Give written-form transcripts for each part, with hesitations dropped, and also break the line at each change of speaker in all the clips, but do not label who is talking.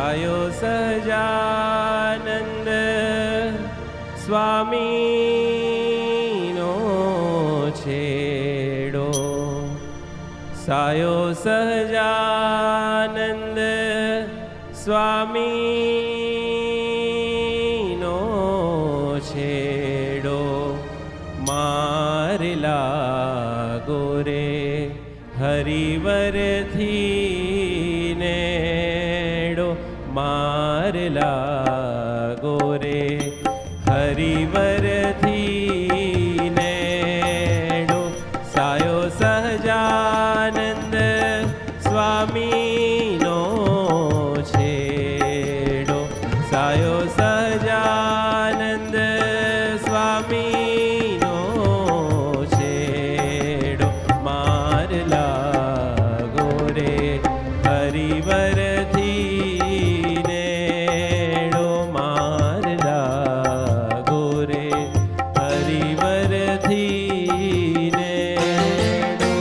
સાયો સહજાનંદ સ્વામીનો છેડો, સાયો સહજાનંદ સ્વામીનો છેડો, મારેલા ગોરે હરિવરથી નેડો, મારેલા ગોરે હરિવરથી નેડો, સાયો સહજાનંદ સ્વામીનો છેડો, સાયો સહજાનંદ સ્વામીનો છેડો, મારલા ગોરે હરિવરથી નેડો, મારલા ગોરે હરિવરથી નેડો.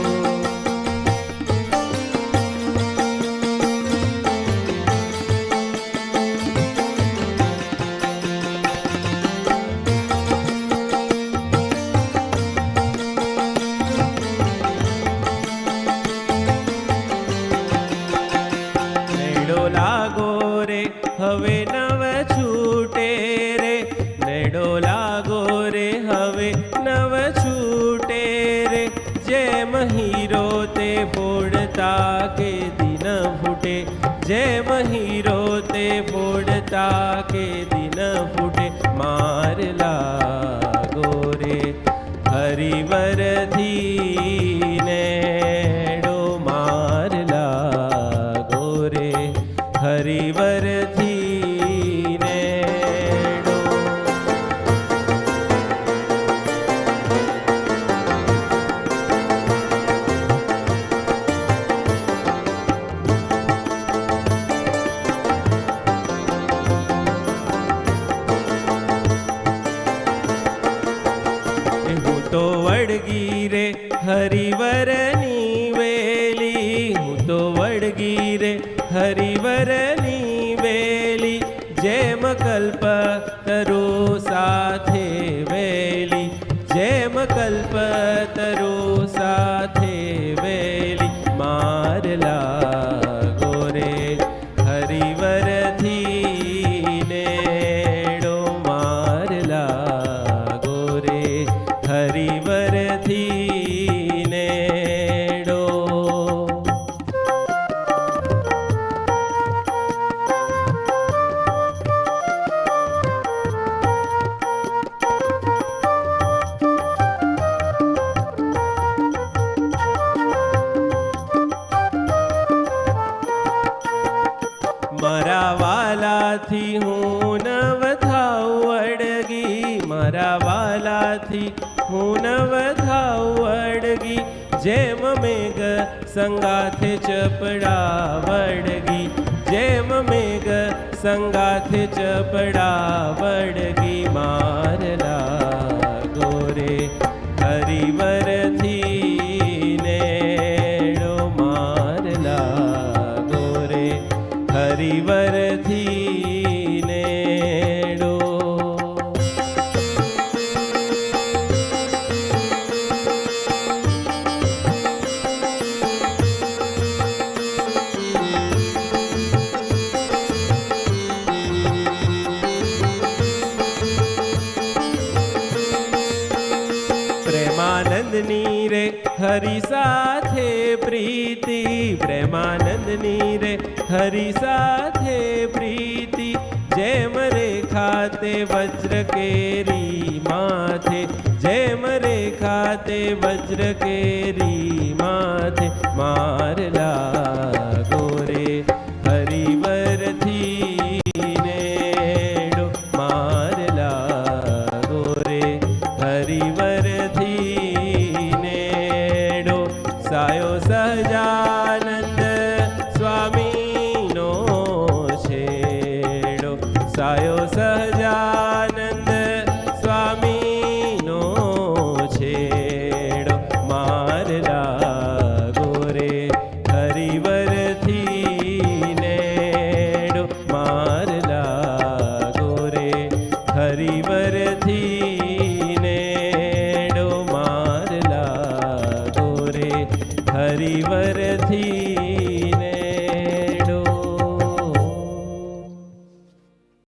નેડો લાગો રે હવે નવ છૂટે રે, નેડો લાગો રે હવે નવ છૂટે રે, જેમ હીરો તે ફોડતા કે દિન ફૂટે, જેમ હીરો તે ફોડતા કે દિન ફૂટે, મારલા ગોરે હરિવરથી નેડો, મારલા ગોરે હરિવરથી નેડો. હું તો વળગી રે હરિવરની વેલી, હું તો વળગી રે હરિવરની વેલી, જેમ કલ્પ તરુ સાથે વેલી, જેમ કલ્પ તરુ સાથે વેલી, મારલા ગોરે હરિવરથી નેડો, મારલા ગોરે હરિવરથી નેડો. મારા વાલાથી હું નવ થાઉ અડગી, મારા વાલાથી હું નવ થાઉ અડગી, જેમ મેઘ સંગાથે ચપડા વડગી, જેમ મેઘ સંગાથે ચપડા વડગી, મારલા ગોરે હરિવરથી નેડો, મારલા ગોરે હરિવરથી નેડો. પ્રેમાનંદની રે હરિ સાથે પ્રીતિ, પ્રેમાનંદની રે હરિ સાથે પ્રીતિ, જેમ રેખા તે વજ્ર કેરી માથે, જેમ રેખા તે વજ્ર કેરી માથે, મારલા ગોરે હરિવરથી નેડો, મારલા ગોરે હરિવરથી નેડો, સાયો સહજાનંદ સ્વામીનો છેડો, સાયો સહજાનંદ સ્વામીનો છેડો, મારલા ગોરે હરિવરથી નેડો, હરિવરથી